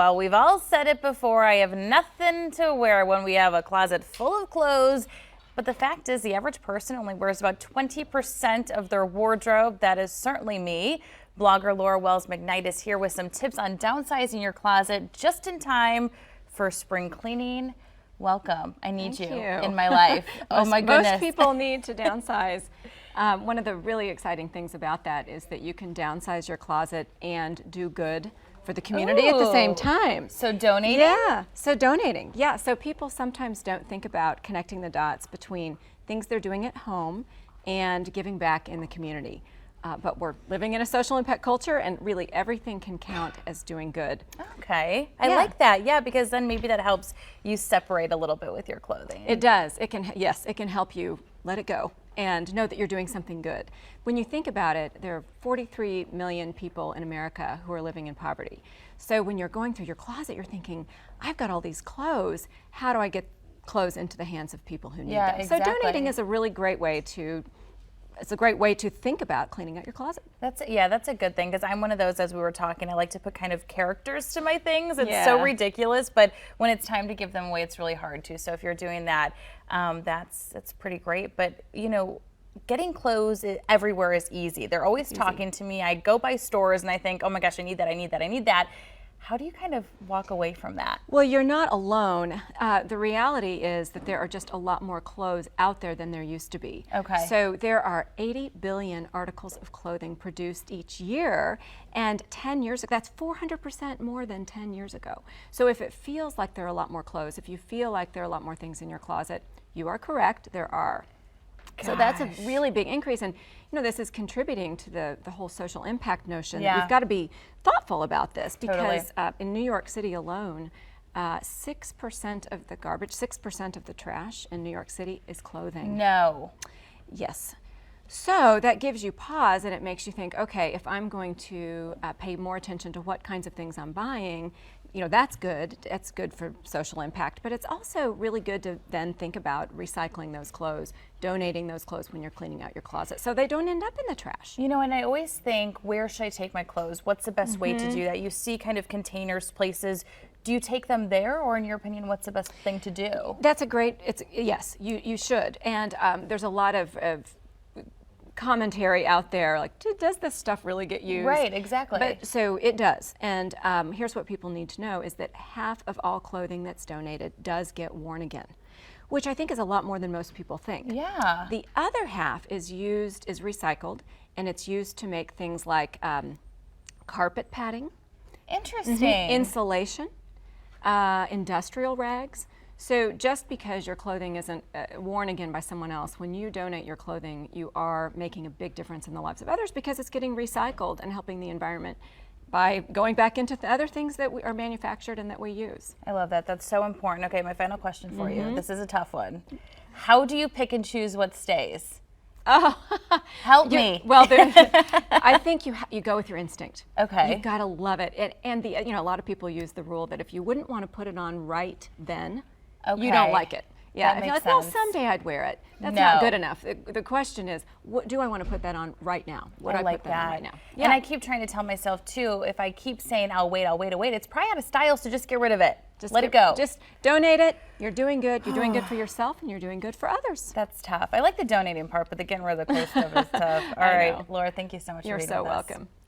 Well, we've all said it before, I have nothing to wear when we have a closet full of clothes. But the fact is, the average person only wears about 20% of their wardrobe. That is certainly me. Blogger Laura Wells McKnight is here with some tips on downsizing your closet just in time for spring cleaning. Welcome. I need you in my life. Oh my goodness. Most people need to downsize. One of the really exciting things about that is that you can downsize your closet and do good for the community at the same time. So donating? Yeah, so donating. Yeah, so people sometimes don't think about connecting the dots between things they're doing at home and giving back in the community. But we're living in a social impact culture, and really everything can count as doing good. Okay, I like that. Yeah, because then maybe that helps you separate a little bit with your clothing. It does. It can, yes, it can help you let it go and know that you're doing something good. When you think about it, there are 43 million people in America who are living in poverty. So when you're going through your closet, you're thinking, I've got all these clothes. How do I get clothes into the hands of people who need them? Exactly. So donating is a really great way to think about cleaning out your closet. That's a good thing, because I'm one of those, as we were talking, I like to put kind of characters to my things. It's so ridiculous, but when it's time to give them away, it's really hard to. So if you're doing that, that's pretty great. But you know, getting clothes everywhere is easy. They're always talking to me. I go by stores and I think, oh my gosh, I need that, I need that, I need that. How do you kind of walk away from that? Well, you're not alone. The reality is that there are just a lot more clothes out there than there used to be. Okay. So there are 80 billion articles of clothing produced each year, and 10 years ago, that's 400% more than 10 years ago. So if it feels like there are a lot more clothes, if you feel like there are a lot more things in your closet, you are correct, there are. Gosh. So that's a really big increase, and you know, this is contributing to the whole social impact notion. Yeah. We've got to be thoughtful about this, because Totally. in New York City alone, 6% of the garbage, 6% of the trash in New York City is clothing. No. Yes. So that gives you pause, and it makes you think, okay, if I'm going to pay more attention to what kinds of things I'm buying, you know, that's good. That's good for social impact, but it's also really good to then think about recycling those clothes, donating those clothes when you're cleaning out your closet, so they don't end up in the trash. You know, and I always think, where should I take my clothes? What's the best way to do that? You see kind of containers, places. Do you take them there, or in your opinion, what's the best thing to do? That's a great, yes, you should. And there's a lot of commentary out there, like, does this stuff really get used? Right, exactly. But so it does. And here's what people need to know is that half of all clothing that's donated does get worn again, which I think is a lot more than most people think. Yeah. The other half is recycled, and it's used to make things like carpet padding, Interesting. insulation, industrial rags. So just because your clothing isn't worn again by someone else, when you donate your clothing, you are making a big difference in the lives of others, because it's getting recycled and helping the environment by going back into the other things that are manufactured and that we use. I love that. That's so important. Okay, my final question for you. This is a tough one. How do you pick and choose what stays? Oh, Help me. Well, I think you go with your instinct. Okay. You've got to love it. And you know, a lot of people use the rule that if you wouldn't want to put it on right then, you don't like it. Yeah, That if you're makes like, well, sense. someday I'd wear it. That's No. not good enough. The question is, what do I want to put that on right now? Would I like put that on that. right now? And I keep trying to tell myself too, if I keep saying I'll wait, it's probably out of style, so just get rid of it. Just let it go. Just donate it. You're doing good. You're doing good for yourself, and you're doing good for others. That's tough. I like the donating part, but the getting rid of the clothes stuff is tough. All right, Laura, thank you so much You're for being so with us. welcome.